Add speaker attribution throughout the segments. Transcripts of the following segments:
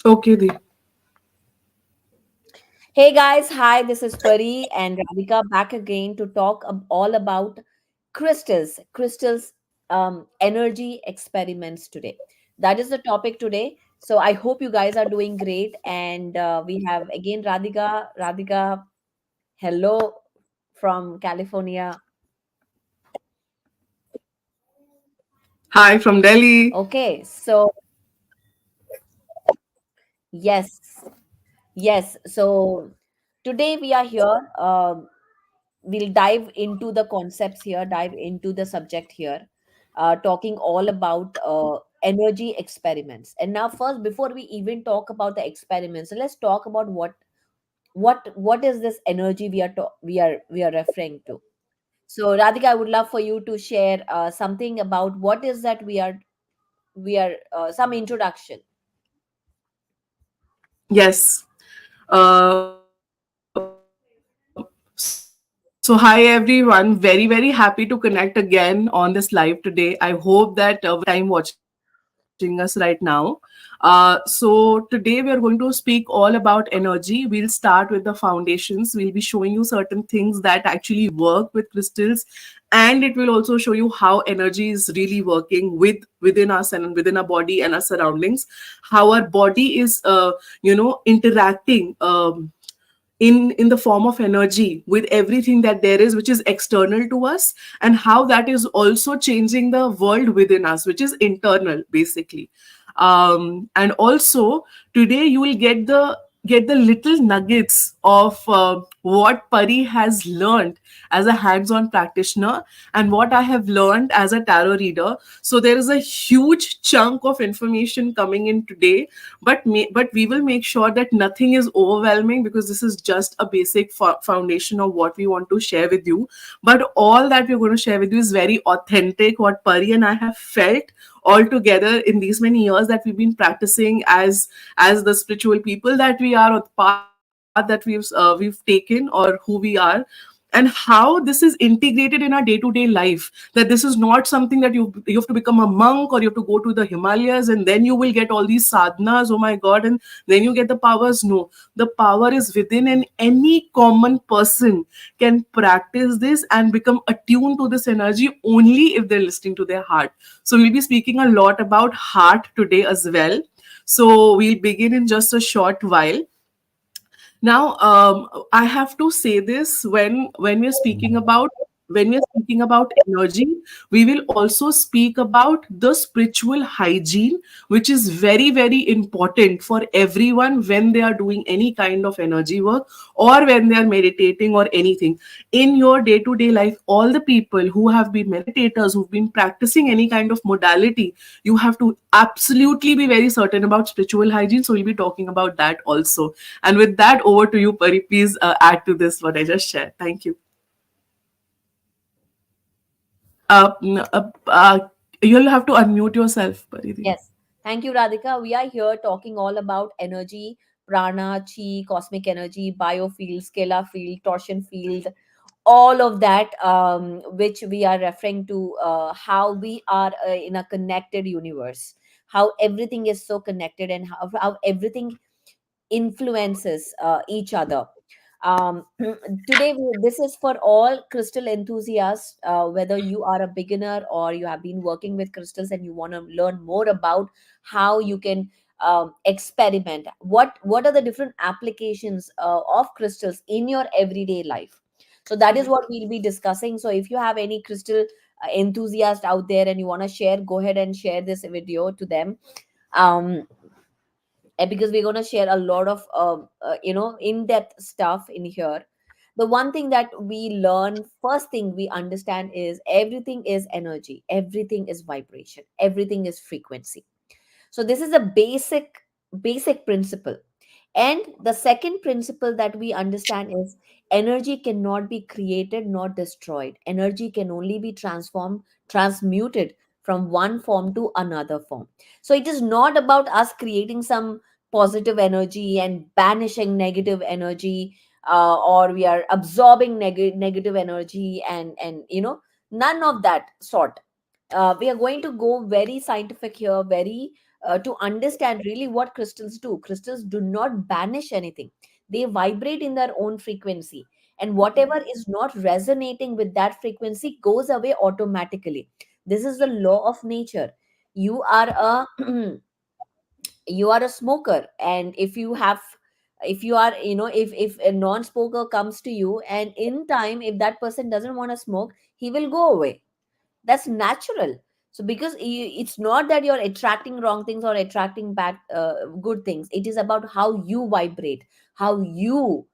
Speaker 1: Okay, Di.
Speaker 2: Hey guys, hi, this is Pari and Radhika back again to talk all about crystals, energy experiments today. That is the topic today. So I hope you guys are doing great. And we have again Radhika. Radhika, hello from California.
Speaker 1: Hi from Delhi.
Speaker 2: Okay, so yes, yes. So today we are here. We'll dive into the concepts here, dive into the subject here, talking all about energy experiments. And now, first, before we even talk about the experiments, so let's talk about what is this energy we are referring to. So, Radhika, I would love for you to share something about what is that we are some introduction.
Speaker 1: Yes. So, hi everyone. Very, very happy to connect again on this live today. I hope that whatever time watching us right now. So, today we are going to speak all about energy. We'll start with the foundations. We'll be showing you certain things that actually work with crystals, and it will also show you how energy is really working within us and within our body and our surroundings, how our body is interacting in the form of energy with everything that there is which is external to us, and how that is also changing the world within us, which is internal basically. And also today you will get the little nuggets of what Pari has learned as a hands-on practitioner and what I have learned as a tarot reader. So there is a huge chunk of information coming in today, but we will make sure that nothing is overwhelming, because this is just a basic foundation of what we want to share with you. But all that we're going to share with you is very authentic, what Pari and I have felt all together in these many years that we've been practicing as the spiritual people that we are, or the path that we've taken, or who we are, and how this is integrated in our day-to-day life. That this is not something that you have to become a monk, or you have to go to the Himalayas and then you will get all these sadhanas, oh my god, and then you get the powers. No, the power is within, and any common person can practice this and become attuned to this energy only if they're listening to their heart. So we'll be speaking a lot about heart today as well. So we'll begin in just a short while. Now, I have to say this: when we're speaking about energy, we will also speak about the spiritual hygiene, which is very, very important for everyone when they are doing any kind of energy work, or when they are meditating or anything in your day-to-day life. All the people who have been meditators, who've been practicing any kind of modality, you have to absolutely be very certain about spiritual hygiene. So we'll be talking about that also. And with that, over to you, Pari. Please add to this what I just shared. Thank you. Uh, you'll have to unmute yourself, Pari.
Speaker 2: Yes. Thank you, Radhika. We are here talking all about energy, prana, chi, cosmic energy, biofield, scalar field, torsion field, all of that, which we are referring to, how we are in a connected universe, how everything is so connected, and how everything influences each other. Today, this is for all crystal enthusiasts, whether you are a beginner or you have been working with crystals and you want to learn more about how you can experiment. What are the different applications of crystals in your everyday life? So that is what we'll be discussing. So if you have any crystal enthusiast out there and you want to share, go ahead and share this video to them. Um, because we're going to share a lot of in-depth stuff in here. The one thing that we learn, first thing we understand, is everything is energy, everything is vibration, everything is frequency. So this is a basic principle. And the second principle that we understand is energy cannot be created nor destroyed. Energy can only be transformed, transmuted from one form to another form. So it is not about us creating some positive energy and banishing negative energy, or we are absorbing negative energy, and none of that sort. We are going to go very scientific here, very to understand really what crystals do. Crystals do not banish anything, they vibrate in their own frequency. And whatever is not resonating with that frequency goes away automatically. This is the law of nature. You are a you are a smoker, and if you are, if a non-smoker comes to you, and in time, if that person doesn't want to smoke, he will go away. That's natural. So because it's not that you're attracting wrong things or attracting bad good things. It is about how you vibrate, how you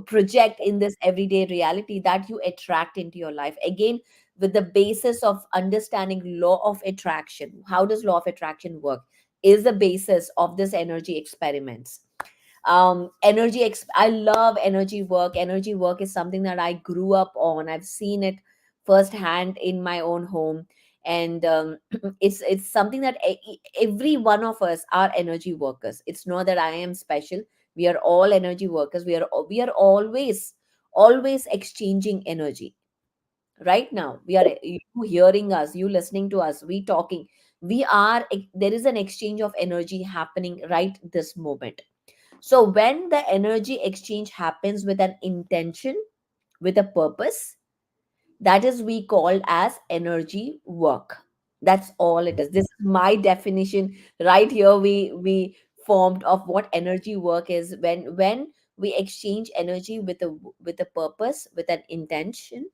Speaker 2: project in this everyday reality, that you attract into your life. Again, with the basis of understanding law of attraction. How does law of attraction work is the basis of this energy experiments. I love energy work. Energy work is something that I grew up on. I've seen it firsthand in my own home. And it's something that every one of us are energy workers. It's not that I am special. We are all energy workers. We are always exchanging energy. Right now, we are, you hearing us, you listening to us, we talking, there is an exchange of energy happening right this moment. So when the energy exchange happens with an intention, with a purpose, that is we called as energy work. That's all it is. This is my definition right here. We formed of what energy work is, when we exchange energy with a purpose, with an intention,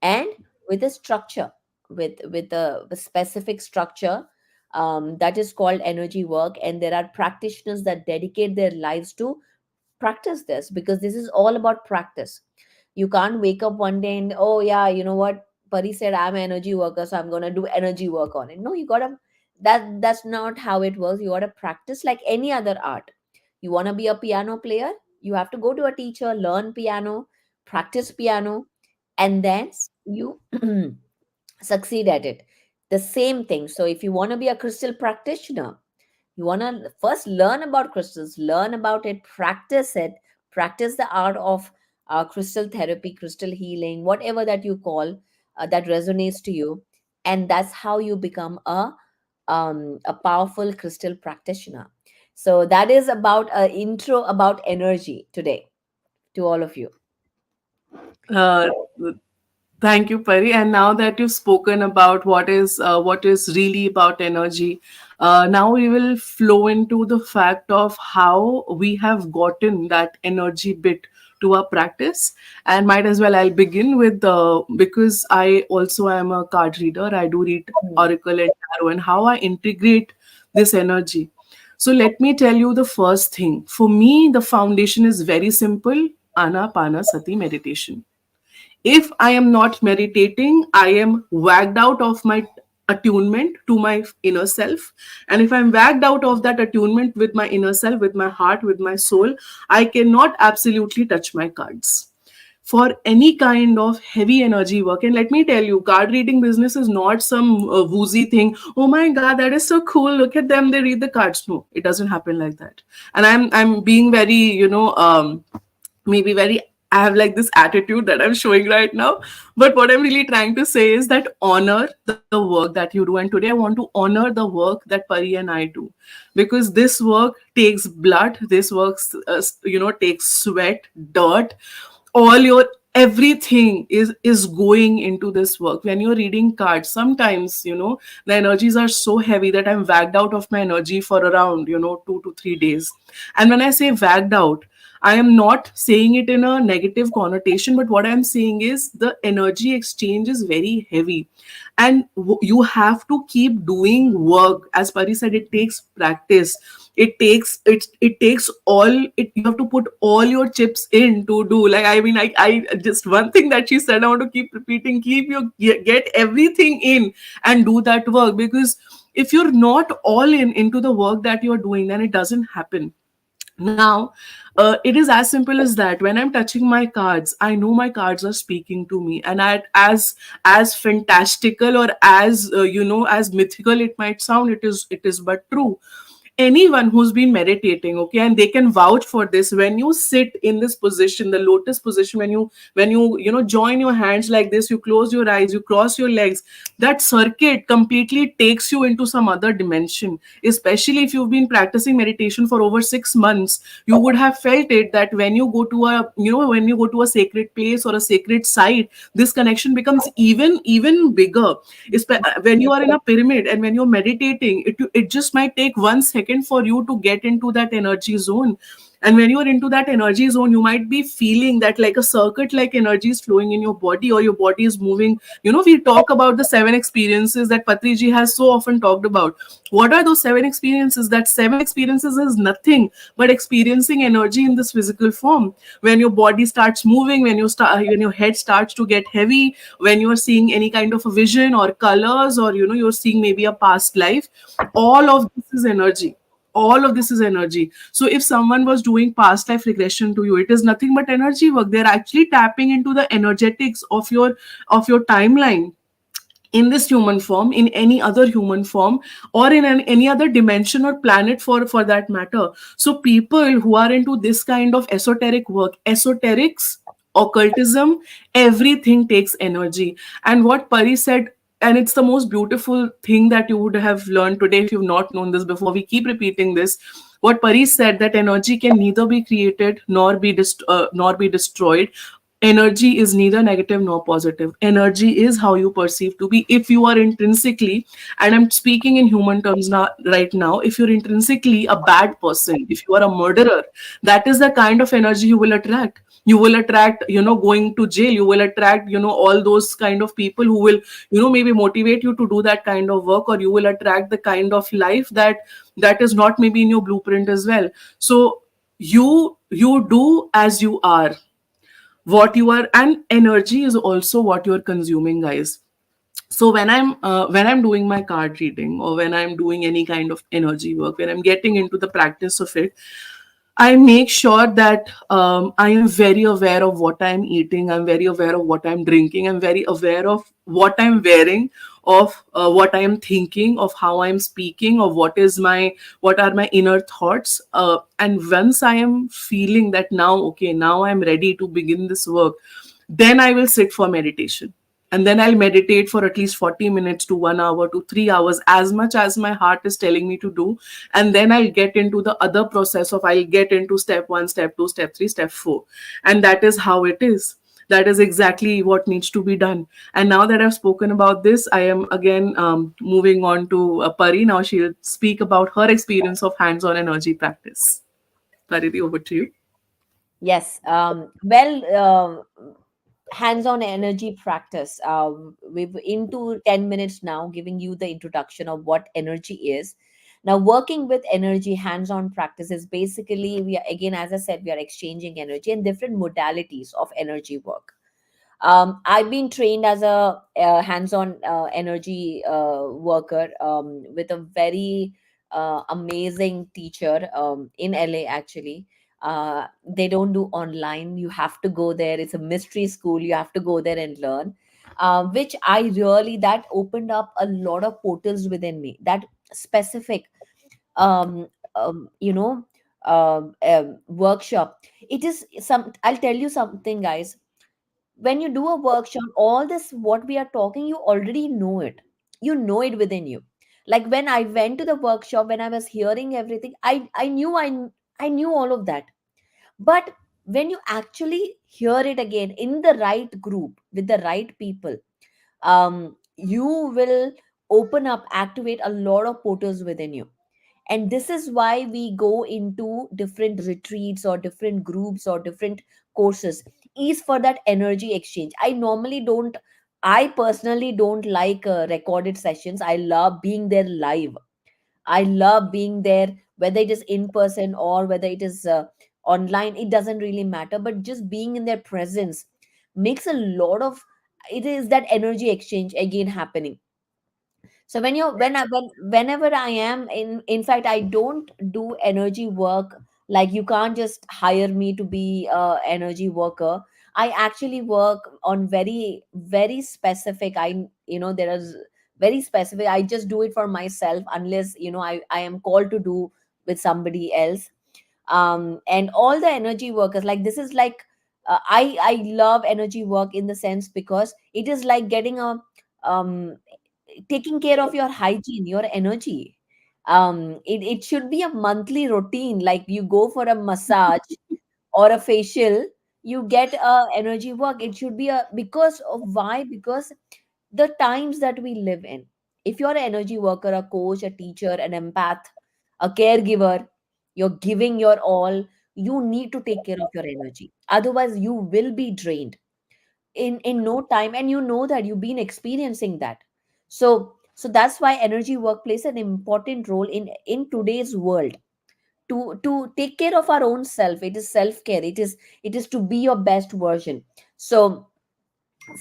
Speaker 2: and with a structure, with a specific structure, that is called energy work. And there are practitioners that dedicate their lives to practice this, because this is all about practice. You can't wake up one day and, oh yeah, you know what, Pari said I'm an energy worker, so I'm going to do energy work on it. No, you got to, that's not how it works. You got to practice like any other art. You want to be a piano player, you have to go to a teacher, learn piano, practice piano, and then you succeed at it. The same thing. So if you want to be a crystal practitioner, you want to first learn about crystals, learn about it, practice the art of crystal therapy, crystal healing, whatever that you call, that resonates to you. And that's how you become a powerful crystal practitioner. So that is about an intro about energy today to all of you.
Speaker 1: Uh, Thank you, Pari. And now that you've spoken about what is really about energy, now we will flow into the fact of how we have gotten that energy bit to our practice. And might as well I'll begin with because I also am a card reader. I do read
Speaker 2: Mm.
Speaker 1: oracle and tarot, and how I integrate this energy. So let me tell you the first thing. For me, the foundation is very simple: Anapanasati meditation. If I am not meditating, I am wagged out of my attunement to my inner self. And if I'm wagged out of that attunement with my inner self, with my heart, with my soul, I cannot absolutely touch my cards for any kind of heavy energy work. And let me tell you, card reading business is not some woozy thing. Oh my god, that is so cool, look at them, they read the cards. No, it doesn't happen like that. And I'm being very, maybe very, I have like this attitude that I'm showing right now. But what I'm really trying to say is that honor the work that you do. And today I want to honor the work that Pari and I do, because this work takes blood, this works, takes sweat, dirt, all your everything is going into this work. When you're reading cards, sometimes the energies are so heavy that I'm wagged out of my energy for around 2 to 3 days. And when I say wagged out, I am not saying it in a negative connotation, but what I'm saying is the energy exchange is very heavy. And you have to keep doing work. As Pari said, it takes practice. It takes all it. You have to put all your chips in to do. Like, I mean, I just one thing that she said, I want to keep repeating: keep your get everything in and do that work. Because if you're not all in into the work that you're doing, then it doesn't happen. Now, it is as simple as that. When I'm touching my cards, I know my cards are speaking to me, and as fantastical or as as mythical it might sound, it is but true. anyone who's been meditating, okay, and they can vouch for this, when you sit in this position, the lotus position, when you join your hands like this, you close your eyes, you cross your legs, that circuit completely takes you into some other dimension. Especially if you've been practicing meditation for over 6 months, you would have felt it, that when you go to a, when you go to a sacred place or a sacred site, this connection becomes even bigger. When you are in a pyramid and when you're meditating, it just might take 1 second for you to get into that energy zone. And when you're into that energy zone, you might be feeling that like a circuit like energy is flowing in your body, or your body is moving. We talk about the 7 experiences that Patriji has so often talked about. What are those 7 experiences? That 7 experiences is nothing but experiencing energy in this physical form. When your body starts moving, when your head starts to get heavy, when you are seeing any kind of a vision or colors, or you're seeing maybe a past life, all of this is energy. All of this is energy. So if someone was doing past life regression to you, it is nothing but energy work. They're actually tapping into the energetics of your timeline, in this human form, in any other human form, or in any other dimension or planet, for that matter. So people who are into this kind of esoteric work, esoterics, occultism, everything takes energy. And what Pari said, and it's the most beautiful thing that you would have learned today, if you've not known this before, we keep repeating this. What Pari said, that energy can neither be created nor be destroyed. Energy is neither negative nor positive. Energy is how you perceive to be. If you are intrinsically, and I'm speaking in human terms now, right now, if you're intrinsically a bad person, if you are a murderer, that is the kind of energy you will attract. You will attract, going to jail. You will attract, all those kind of people who will, maybe motivate you to do that kind of work, or you will attract the kind of life that is not maybe in your blueprint as well. So you do as you are, what you are, and energy is also what you're consuming, guys. So when I'm doing my card reading, or when I'm doing any kind of energy work, when I'm getting into the practice of it, I make sure that I am very aware of what I'm eating. I'm very aware of what I'm drinking. I'm very aware of what I'm wearing, of what I am thinking, of how I'm speaking, of what are my inner thoughts. And once I am feeling that now, okay, now I'm ready to begin this work, then I will sit for meditation. And then I'll meditate for at least 40 minutes to 1 hour to 3 hours, as much as my heart is telling me to do. And then I'll get into the other process of, I'll get into step one, step two, step three, step four. And that is how it is. That is exactly what needs to be done. And now that I've spoken about this, I am again moving on to Pari. Now she'll speak about her experience of hands on energy practice. Pari, over to you.
Speaker 2: Yes. Well, hands-on energy practice. We've into 10 minutes now, giving you the introduction of what energy is. Now, working with energy, hands-on practice is basically, we are, again, as I said, we are exchanging energy and different modalities of energy work. I've been trained as a hands-on energy worker with a very amazing teacher in LA, actually. They don't do online. You have to go there. It's a mystery school. You have to go there and learn. Which I really, that opened up a lot of portals within me. That specific, um, you know, workshop. It is some. I'll tell you something, guys. When you do a workshop, all this what we are talking, you already know it. You know it within you. Like when I went to the workshop, when I was hearing everything, I knew all of that. But when you actually hear it again in the right group with the right people, you will open up, activate a lot of portals within you. And this is why we go into different retreats or different groups or different courses, is for that energy exchange. I personally don't like recorded sessions. I love being there live. I love being there, whether it is in person or whether it is online, it doesn't really matter, but just being in their presence makes a lot of, it is that energy exchange again happening. So whenever I am in fact, I don't do energy work. Like, you can't just hire me to be a energy worker. I actually work on very specific, there is very specific. I just do it for myself, unless I am called to do with somebody else. And all the energy workers, like this is like, I love energy work in the sense because it is like getting a um taking care of your hygiene, your energy. It should be a monthly routine, like you go for a massage or a facial, you get a energy work. It should be a, because of why? Because the times that we live in, if you're an energy worker, a coach, a teacher, an empath, a caregiver, you're giving your all, you need to take care of your energy, otherwise you will be drained in no time, and you know that you've been experiencing that. So that's why energy work plays an important role in today's world, to take care of our own self. It is self care, it is to be your best version. So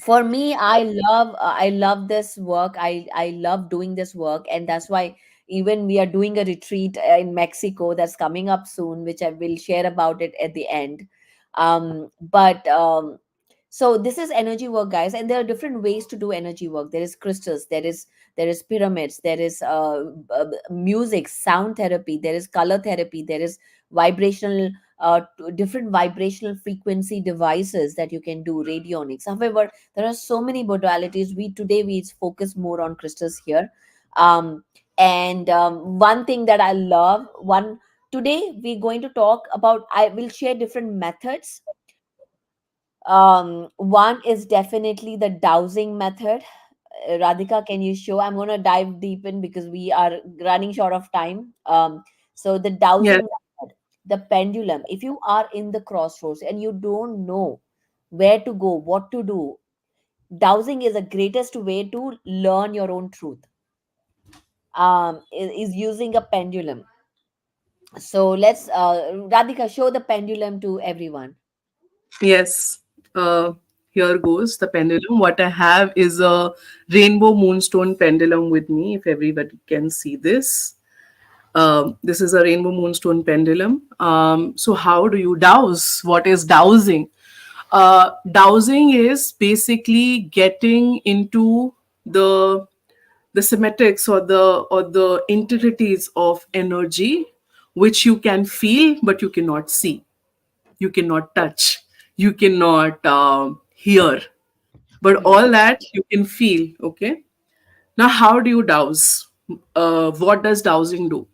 Speaker 2: for me, I love this work. I love doing this work, and that's why even we are doing a retreat in Mexico that's coming up soon, which I will share about it at the end. But So this is energy work, guys, and there are different ways to do energy work. There is crystals, there is pyramids, there is music, sound therapy, there is color therapy, there is vibrational, different vibrational frequency devices that you can do, radionics. However, there are so many modalities. We focus more on crystals here. And One thing that I love, one, today we're going to talk about, I will share different methods. One is definitely the dowsing method. Radhika, can you show? I'm going to dive deep in because we are running short of time. So the
Speaker 1: Yes.
Speaker 2: dowsing method, the pendulum. If you are in the crossroads and you don't know where to go, what to do, dowsing is the greatest way to learn your own truth. Is using a pendulum. So let's, Radhika, show the pendulum to everyone.
Speaker 1: Yes. Uh, Here goes the pendulum. What I have is a rainbow moonstone pendulum with me, if everybody can see this. This is a rainbow moonstone pendulum. So, how do you dowse? What is dowsing? Dowsing is basically getting into the the semantics or the intricacies of energy, which you can feel but you cannot see, you cannot touch, you cannot hear, but
Speaker 2: Hmm.
Speaker 1: all that you can feel. Okay, now how do you dowse? What does dowsing do?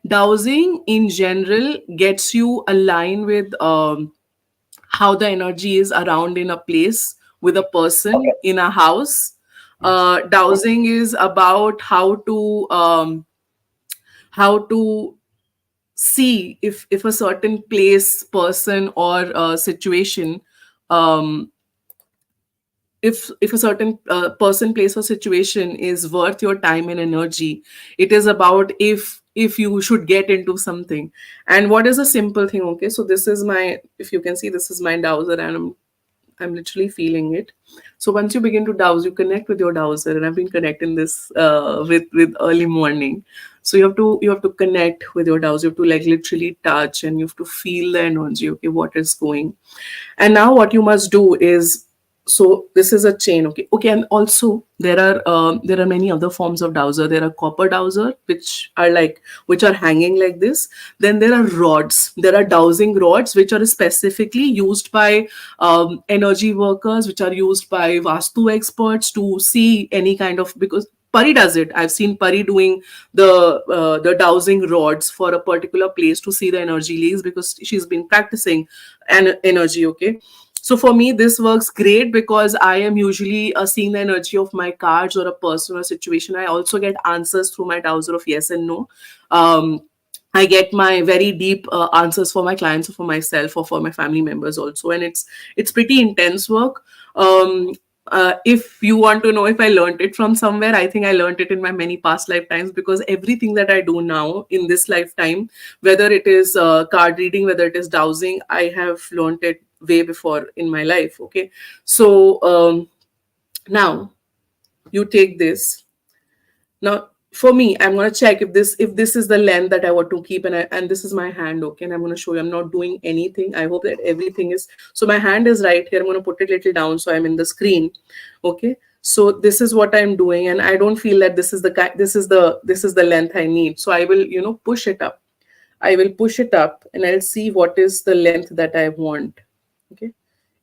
Speaker 1: Dowsing in general gets you aligned with how the energy is around in a place, with a person, in a house. Dowsing is about how to see if a certain place, person, or situation, um, if a certain person, place, or situation is worth your time and energy. It is about if you should get into something. And what is a simple thing? Okay, so this is my, if you can see, this is my dowser, and I'm literally feeling it. So once you begin to dowse, you connect with your dowser, and I've been connecting this with early morning. So you have to connect with your dowser. You have to like literally touch, and you have to feel the energy. Okay, what is going? And now what you must do is, so this is a chain. Okay, and also there are many other forms of dowser. There are copper dowser, which are hanging like this. Then there are rods. There are dowsing rods, which are specifically used by energy workers, which are used by vastu experts to see any kind of, because Pari does it. I've seen Pari doing the dowsing rods for a particular place to see the energy leaks, because she's been practicing energy. Okay, so for me this works great because I am usually seeing the energy of my cards or a person or situation. I also get answers through my dowser of yes and no. um, I get my very deep answers for my clients or for myself or for my family members also, and it's pretty intense work. If you want to know if I learned it from somewhere, I think I learned it in my many past lifetimes, because everything that I do now in this lifetime, whether it is card reading, whether it is dowsing, I have learned it way before in my life. Okay, so now you take this. Now for me, I'm going to check if this is the length that I want to keep, and this is my hand. Okay, and I'm going to show you I'm not doing anything. I hope that everything is, so my hand is right here. I'm going to put it a little down so I'm in the screen. Okay, so this is what I'm doing, and I don't feel that this is the length I need, so I will push it up. I will push it up and I'll see what is the length that I want. Okay.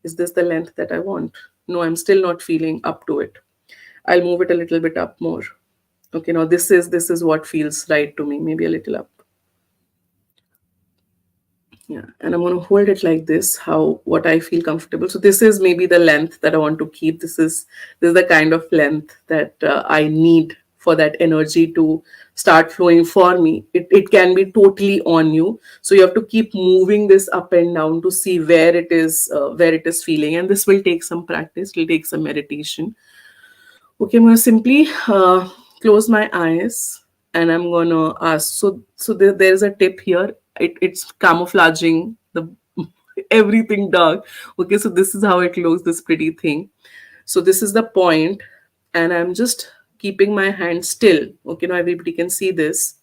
Speaker 1: Is this the length that I want? No, I'm still not feeling up to it. I'll move it a little bit up more. Okay, now this is what feels right to me. Maybe a little up. Yeah, and I'm going to hold it like this, how what I feel comfortable. So this is maybe the length that I want to keep. This is the kind of length that I need for that energy to start flowing for me. It can be totally on you, so you have to keep moving this up and down to see where it is feeling, and this will take some practice. It will take some meditation. Okay, I'm going to simply close my eyes and I'm going to ask. So there's a tip here. It's camouflaging the everything dark. Okay, so this is how it looks, this pretty thing. So this is the point, and I'm just keeping my hand still. Okay, now everybody can see this.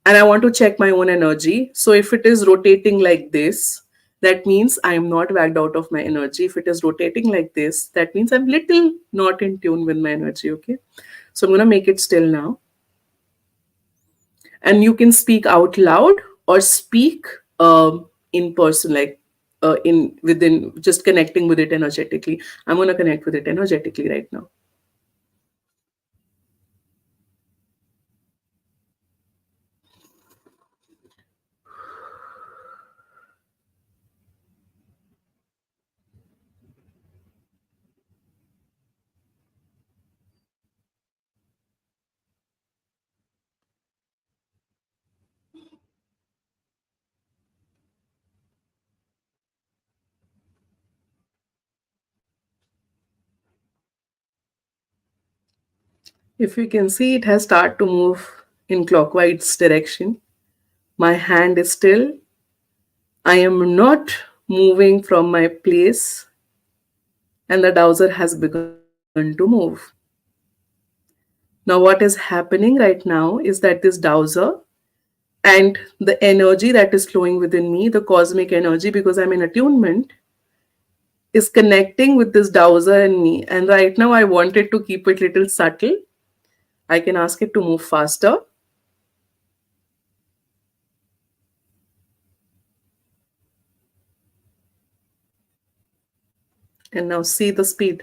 Speaker 1: And I want to check my own energy. So if it is rotating like this, that means I am not wagged out of my energy. If it is rotating like this, that means I'm little not in tune with my energy. Okay. So I'm going to make it still now. And you can speak out loud or speak in person, like in within, just connecting with it energetically. I'm going to connect with it energetically right now. If you can see, it has started to move in clockwise direction. My hand is still. I am not moving from my place, and the dowser has begun to move. Now, what is happening right now is that this dowser and the energy that is flowing within me, the cosmic energy, because I'm in attunement, is connecting with this dowser and me. And right now, I wanted to keep it little subtle. I can ask it to move faster. And now see the speed.